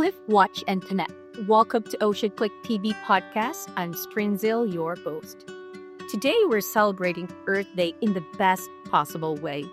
Cliff, watch, and connect. Welcome to Oceanclick TV podcast. I'm Sprinzil, your host. Today, we're celebrating Earth Day in the best possible way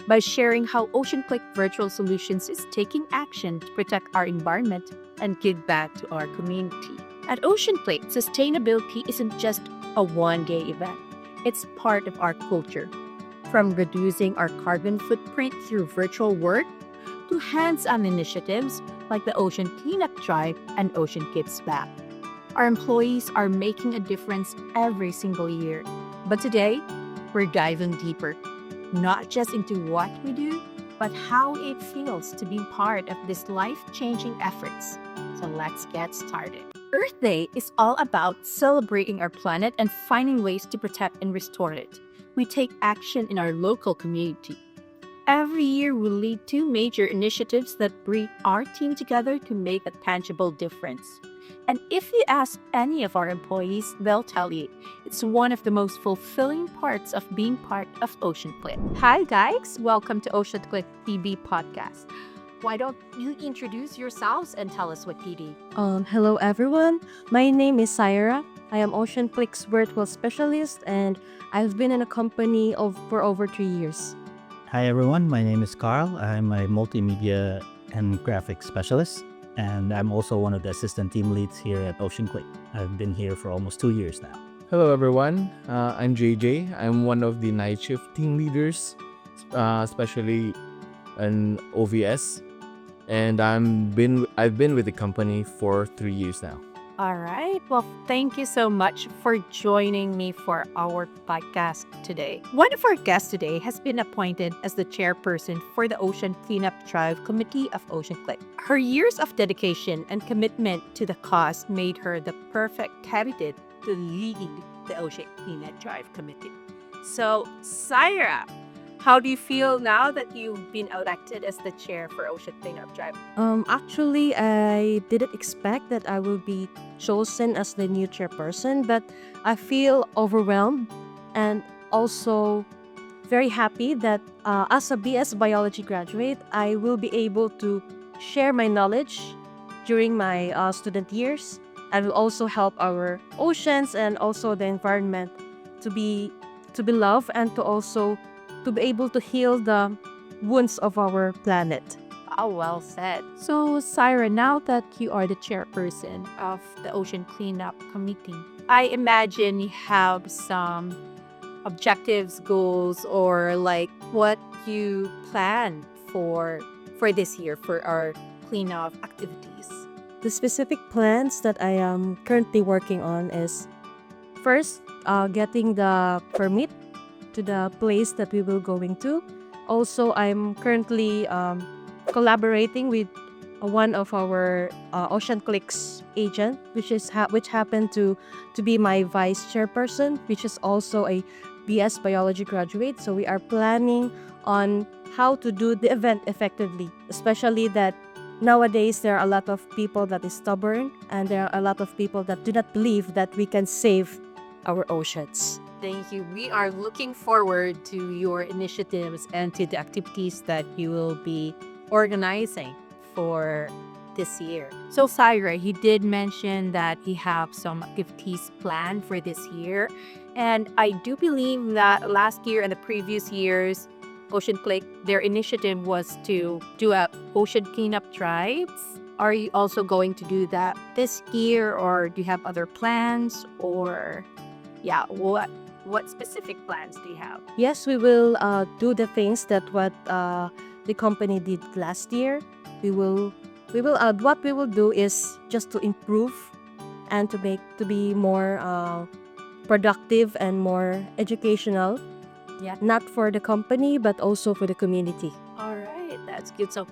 by sharing how Oceanclick Virtual Solutions is taking action to protect our environment and give back to our community. At Oceanclick, sustainability isn't just a one-day event. It's part of our culture. From reducing our carbon footprint through virtual work to hands-on initiatives like the Ocean Cleanup Drive and Ocean Kids Back. Our employees are making a difference every single year. But today, we're diving deeper, not just into what we do, but how it feels to be part of these life-changing efforts. So let's get started. Earth Day is all about celebrating our planet and finding ways to protect and restore it. We take action in our local community. Every year, we lead two major initiatives that bring our team together to make a tangible difference. And if you ask any of our employees, they'll tell you it's one of the most fulfilling parts of being part of Oceanclick. Hi guys, welcome to Oceanclick TV podcast. Why don't you introduce yourselves and tell us what you do? Hello everyone. My name is Syra. I am Oceanclick's virtual specialist and I've been in a company for over 3 years. Hi everyone, my name is Carl. I'm a multimedia and graphics specialist, and I'm also one of the assistant team leads here at Oceanclick. I've been here for almost 2 years now. Hello everyone, I'm JJ. I'm one of the night shift team leaders, especially in OVS, and I've been with the company for 3 years now. All right. Well, thank you so much for joining me for our podcast today. One of our guests today has been appointed as the chairperson for the Ocean Cleanup Drive Committee of Oceanclick. Her years of dedication and commitment to the cause made her the perfect candidate to lead the Ocean Cleanup Drive Committee. So, Syra, how do you feel now that you've been elected as the chair for Ocean Cleanup Drive? Actually, I didn't expect that I will be chosen as the new chairperson, but I feel overwhelmed and also very happy that as a BS Biology graduate, I will be able to share my knowledge during my student years. I will also help our oceans and also the environment to be loved and to be able to heal the wounds of our planet. Oh, well said. So, Syra, now that you are the chairperson of the Ocean Cleanup Committee, I imagine you have some objectives, goals, or like what you plan for this year for our cleanup activities. The specific plans that I am currently working on is first, getting the permit to the place that we will going to. Also, I'm currently collaborating with one of our Oceanclick's agent, which happened to be my vice chairperson, which is also a BS Biology graduate. So we are planning on how to do the event effectively, especially that nowadays there are a lot of people that is stubborn and there are a lot of people that do not believe that we can save our oceans. Thank you. We are looking forward to your initiatives and to the activities that you will be organizing for this year. So, Syra, he did mention that he have some activities planned for this year. And I do believe that last year and the previous years, Oceanclick, their initiative was to do a ocean cleanup drives. Are you also going to do that this year, or do you have other plans, or what specific plans do you have? Yes, we will do the things that what the company did last year. What we will do is just to improve and to be more productive and more educational. Yeah. Not for the company, but also for the community. All right, that's good. So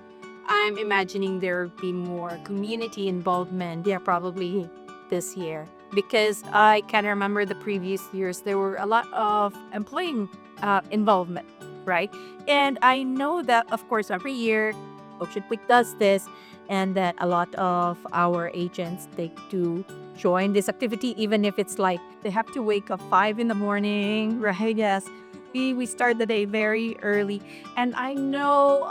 I'm imagining there will be more community involvement, probably this year. Because I can remember the previous years, there were a lot of employee involvement, right? And I know that, of course, every year, Oceanclick does this, and that a lot of our agents, they do join this activity, even if it's like they have to wake up 5 in the morning, right? Yes, we start the day very early. And I know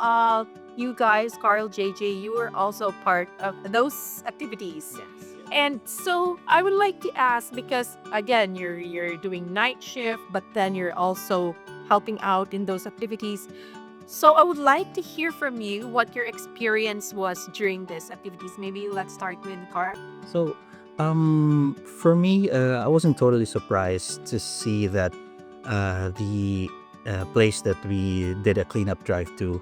you guys, Carl, JJ, you were also part of those activities. And so I would like to ask, because again, you're doing night shift, but then you're also helping out in those activities. So I would like to hear from you what your experience was during these activities. Maybe let's start with Carl. So, for me, I wasn't totally surprised to see that the place that we did a cleanup drive to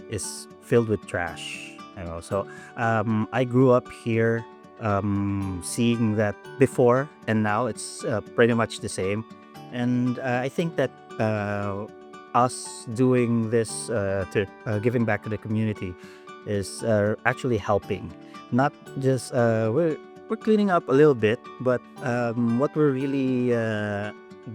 is filled with trash. So I grew up here, seeing that before, and now it's pretty much the same. And I think that us doing this to giving back to the community is actually helping. Not just we're cleaning up a little bit, but what we're really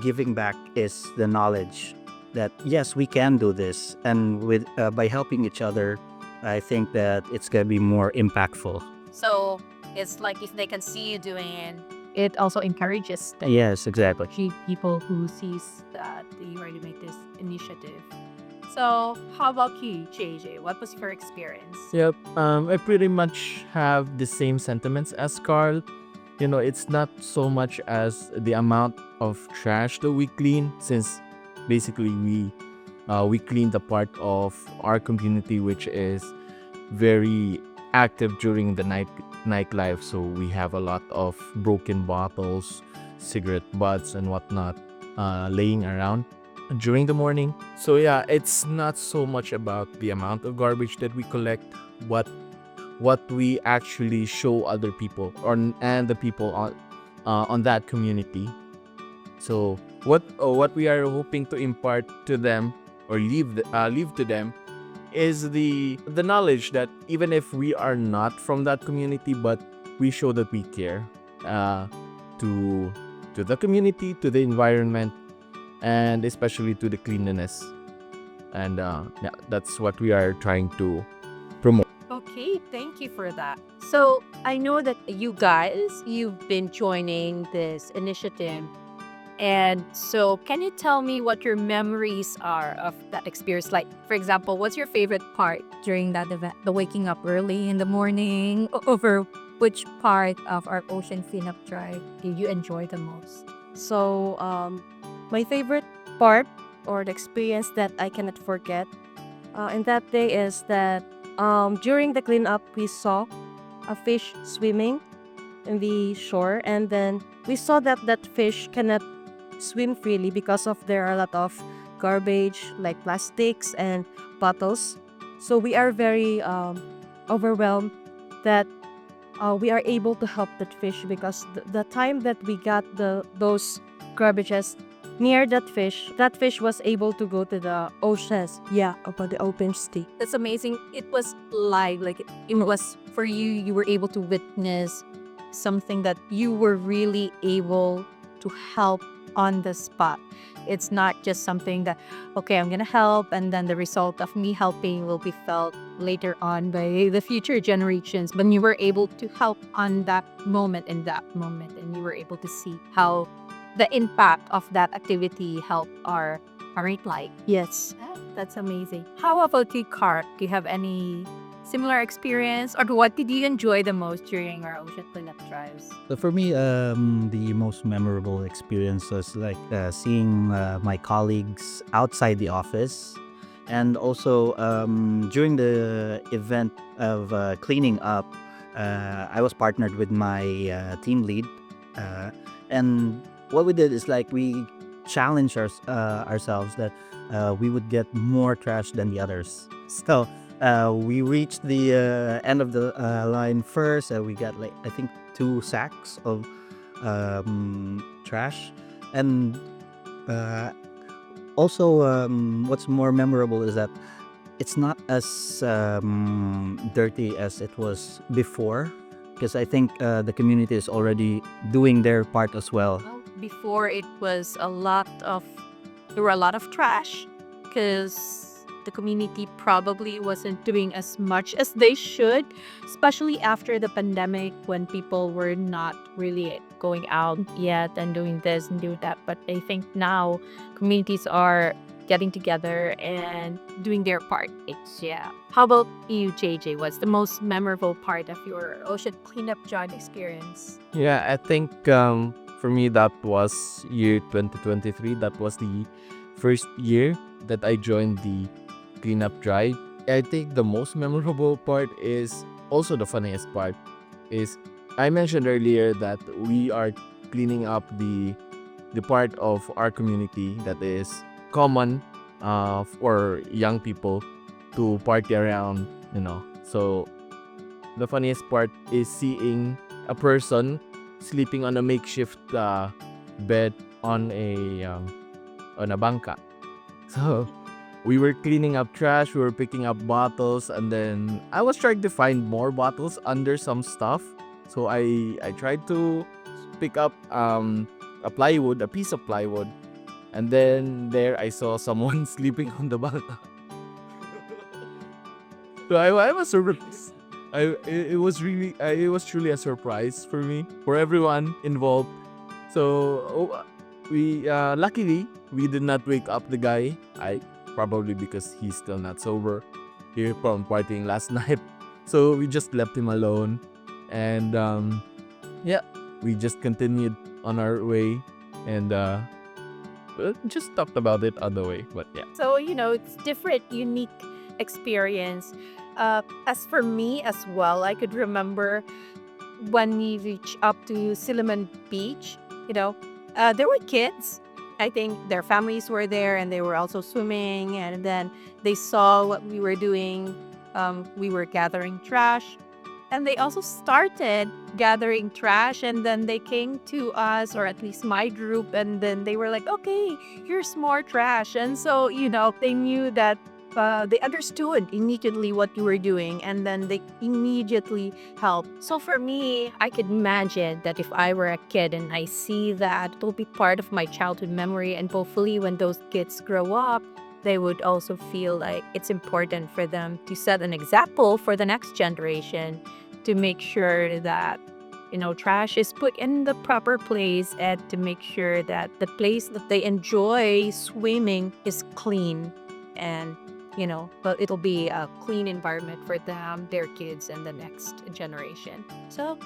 giving back is the knowledge that yes, we can do this, and with by helping each other, I think that it's gonna be more impactful. So it's like if they can see you doing it, it also encourages the Yes, exactly. people who sees that you already made this initiative. So how about you, JJ? What was your experience? Yep. I pretty much have the same sentiments as Carl. It's not so much as the amount of trash that we clean, since basically we clean the part of our community which is very active during the nightlife. So we have a lot of broken bottles, cigarette butts, and whatnot laying around during the morning. So yeah, it's not so much about the amount of garbage that we collect, what we actually show other people and the people on that community. So what we are hoping to impart to them or leave to them is the knowledge that even if we are not from that community, but we show that we care to the community, to the environment, and especially to the cleanliness. And yeah, that's what we are trying to promote. Okay, thank you for that. So I know that you guys, you've been joining this initiative. And so can you tell me what your memories are of that experience? Like, for example, what's your favorite part during that event? The waking up early in the morning? Over which part of our ocean cleanup drive did you enjoy the most? So, my favorite part or the experience that I cannot forget in that day is that during the cleanup, we saw a fish swimming in the shore, and then we saw that that fish cannot swim freely because of there are a lot of garbage like plastics and bottles. So we are very overwhelmed that we are able to help that fish because the time that we got those garbages near that fish was able to go to the oceans. Yeah, about the open sea. That's amazing. It was live, like it was for you, you were able to witness something that you were really able to help on the spot. It's not just something that, okay, I'm gonna help, and then the result of me helping will be felt later on by the future generations. But you were able to help on that moment, in that moment, and you were able to see how the impact of that activity helped our current life. Yes. That's amazing. How about you, Car? Do you have any similar experience, or what did you enjoy the most during our ocean cleanup drives? So for me, the most memorable experience was like seeing my colleagues outside the office, and also during the event of cleaning up, I was partnered with my team lead, and what we did is like we challenged ourselves that we would get more trash than the others. So we reached the end of the line first. We got like I think 2 sacks of trash, and also what's more memorable is that it's not as dirty as it was before, because I think the community is already doing their part as well. Well, before it was there were a lot of trash because the community probably wasn't doing as much as they should, especially after the pandemic when people were not really going out yet and doing this and do that. But I think now communities are getting together and doing their part. Yeah. How about you, JJ? What's the most memorable part of your ocean cleanup drive experience? Yeah, I think for me that was year 2023. That was the first year that I joined the cleanup drive. I think the most memorable part is also the funniest part is I mentioned earlier that we are cleaning up the part of our community that is common for young people to party around, you know. So the funniest part is seeing a person sleeping on a makeshift bed on a banca. So we were cleaning up trash, we were picking up bottles, and then I was trying to find more bottles under some stuff. So I tried to pick up a piece of plywood, and then there I saw someone sleeping on the banca. So I was surprised. It was truly a surprise for me, for everyone involved. So we luckily we did not wake up the guy. I probably because he's still not sober here from partying last night. So we just left him alone, and yeah, we just continued on our way, and just talked about it on the way. But yeah. So, it's different, unique experience. As for me as well, I could remember when we reached up to Silliman Beach, there were kids. I think their families were there and they were also swimming. And then they saw what we were doing. We were gathering trash. And they also started gathering trash. And then they came to us, or at least my group. And then they were like, okay, here's more trash. And so, they knew that they understood immediately what you were doing, and then they immediately helped. So for me, I could imagine that if I were a kid and I see that, it will be part of my childhood memory, and hopefully when those kids grow up, they would also feel like it's important for them to set an example for the next generation to make sure that trash is put in the proper place, and to make sure that the place that they enjoy swimming is clean, and but it'll be a clean environment for them, their kids, and the next generation. So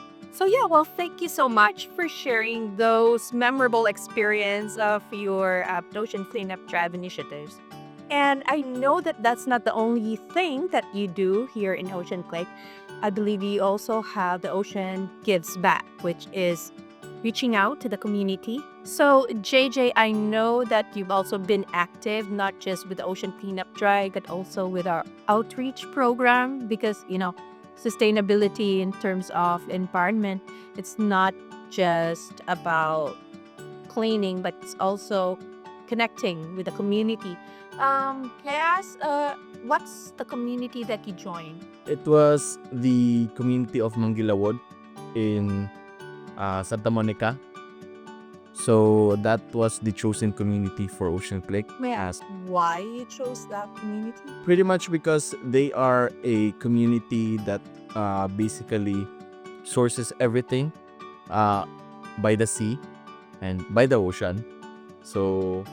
yeah, well, thank you so much for sharing those memorable experience of your ocean cleanup drive initiatives. And I know that that's not the only thing that you do here in Oceanclick. I believe you also have the Ocean Gives Back, which is reaching out to the community. So, JJ, I know that you've also been active, not just with the Ocean Cleanup Drive, but also with our outreach program, because, sustainability in terms of environment, it's not just about cleaning, but it's also connecting with the community. Can I ask, what's the community that you joined? It was the community of Manggilawod in Santa Monica. So that was the chosen community for Oceanclick. May I ask why you chose that community? Pretty much because they are a community that basically sources everything by the sea and by the ocean. So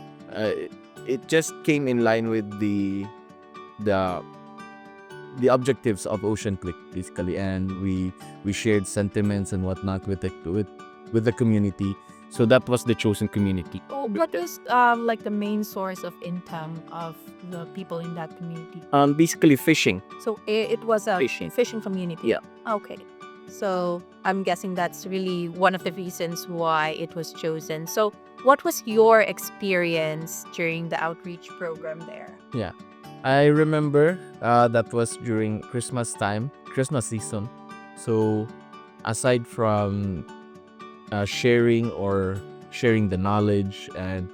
it just came in line with the objectives of Oceanclick basically, and we shared sentiments and whatnot with the community. So that was the chosen community. Oh, what is like the main source of income of the people in that community? Basically fishing. So it was a Fishing. community. Yeah. Okay. So I'm guessing that's really one of the reasons why it was chosen. So what was your experience during the outreach program there? Yeah, I remember that was during Christmas season. So aside from sharing the knowledge and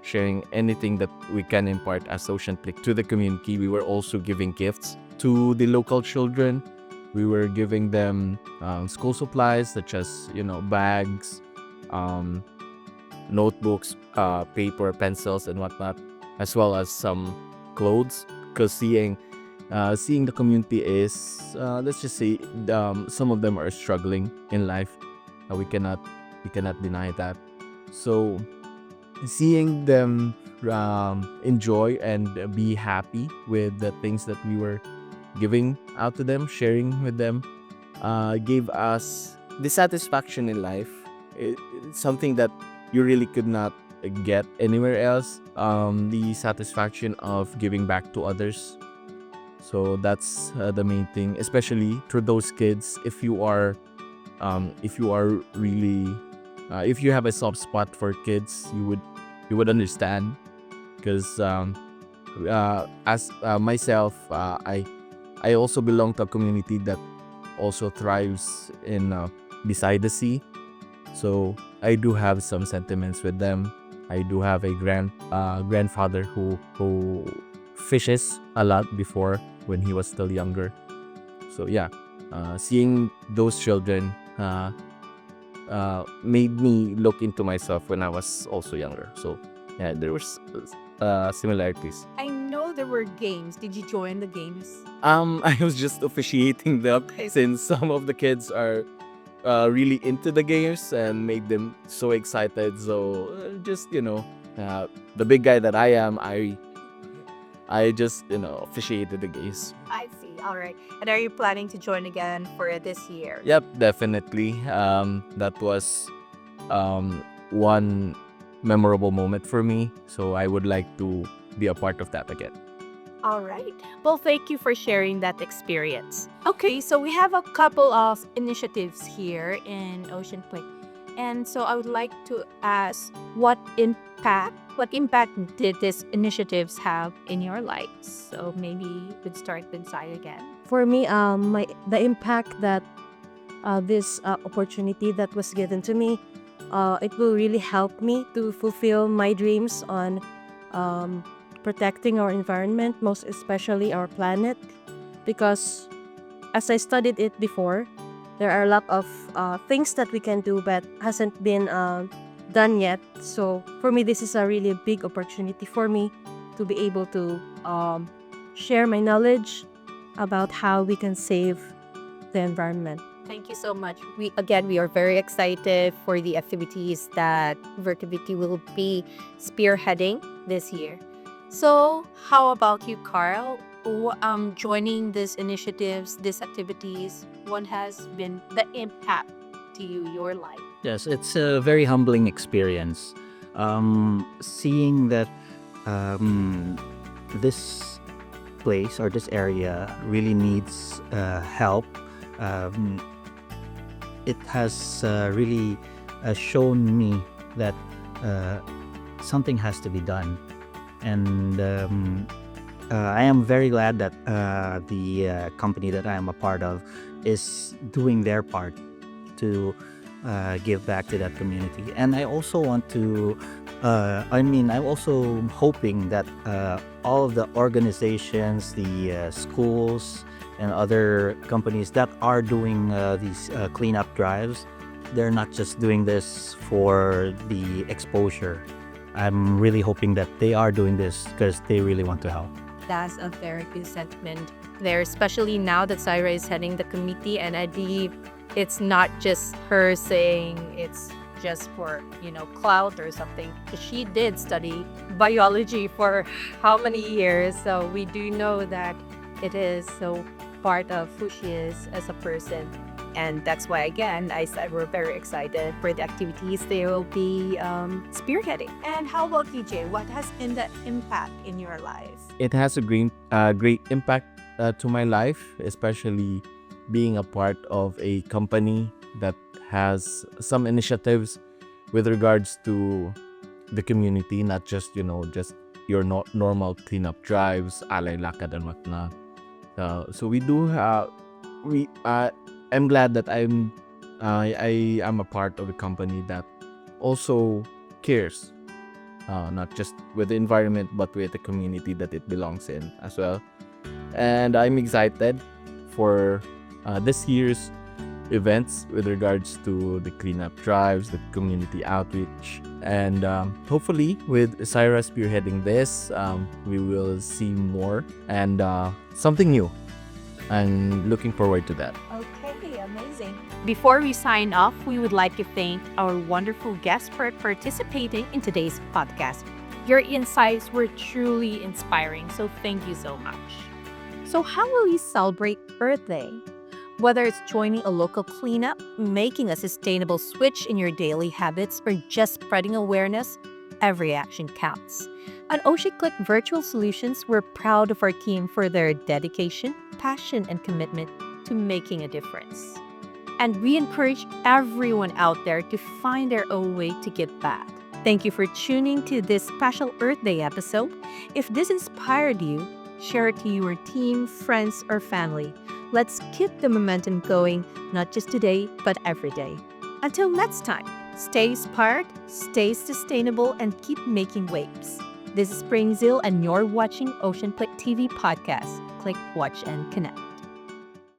sharing anything that we can impart as Oceanclick to the community, we were also giving gifts to the local children. We were giving them school supplies such as bags, notebooks, paper, pencils, and whatnot, as well as some clothes. Because seeing the community is, let's just say, some of them are struggling in life. We cannot deny that. So seeing them enjoy and be happy with the things that we were giving out to them, sharing with them, gave us the satisfaction in life. It's something that you really could not get anywhere else. The satisfaction of giving back to others. So that's the main thing, especially for those kids. If you are really, if you have a soft spot for kids, you would understand. Because as myself, I also belong to a community that also thrives in beside the sea. So I do have some sentiments with them. I do have a grandfather who fishes a lot before when he was still younger. So yeah, seeing those children made me look into myself when I was also younger. So yeah, there was similarities. I know there were games. Did you join the games? I was just officiating them since some of the kids are really into the games and made them so excited. So just the big guy that I am, I just officiated the games. I see. All right. And are you planning to join again for this year? Yep, definitely. That was one memorable moment for me. So I would like to be a part of that again. All right. Well, thank you for sharing that experience. Okay, so we have a couple of initiatives here in Oceanclick. And so I would like to ask what impact did these initiatives have in your life? So maybe we'd start with Sai again. For me, the impact that this opportunity that was given to me, it will really help me to fulfill my dreams on protecting our environment, most especially our planet, because as I studied it before, there are a lot of things that we can do but hasn't been done yet. So for me, this is a really big opportunity for me to be able to share my knowledge about how we can save the environment. Thank you so much. We are very excited for the activities that Vertivity will be spearheading this year. So how about you, Carl? Joining these initiatives, these activities, what has been the impact to you, your life? Yes, it's a very humbling experience. Seeing that this place or this area really needs help, it has really shown me that something has to be done. And I am very glad that the company that I am a part of is doing their part to give back to that community. And I also want to, I'm also hoping that all of the organizations, the schools, and other companies that are doing these cleanup drives, they're not just doing this for the exposure. I'm really hoping that they are doing this because they really want to help. That's a very good sentiment there, especially now that Syra is heading the committee, and I believe it's not just her saying it's just for clout or something. She did study biology for how many years, so we do know that it is so part of who she is as a person. And that's why, again, I said we're very excited for the activities they will be spearheading. And how about DJ? What has been the impact in your life? It has a great impact to my life, especially being a part of a company that has some initiatives with regards to the community, not just just your normal cleanup drives, alay lakad and whatnot. So we do I'm glad that I am a part of a company that also cares, not just with the environment but with the community that it belongs in as well. And I'm excited for this year's events with regards to the cleanup drives, the community outreach, and hopefully with Syra spearheading this, we will see more and something new. I'm looking forward to that. Okay, amazing. Before we sign off, we would like to thank our wonderful guests for participating in today's podcast. Your insights were truly inspiring, so thank you so much. So, how will you celebrate Earth Day? Whether it's joining a local cleanup, making a sustainable switch in your daily habits, or just spreading awareness, every action counts. At Oceanclick Virtual Solutions, we're proud of our team for their dedication, passion, and commitment to making a difference. And we encourage everyone out there to find their own way to give back. Thank you for tuning to this special Earth Day episode. If this inspired you, share it to your team, friends, or family. Let's keep the momentum going, not just today, but every day. Until next time, stay inspired, stay sustainable, and keep making waves. This is Springzil, and you're watching Oceanclick TV Podcast. Click, watch, and connect.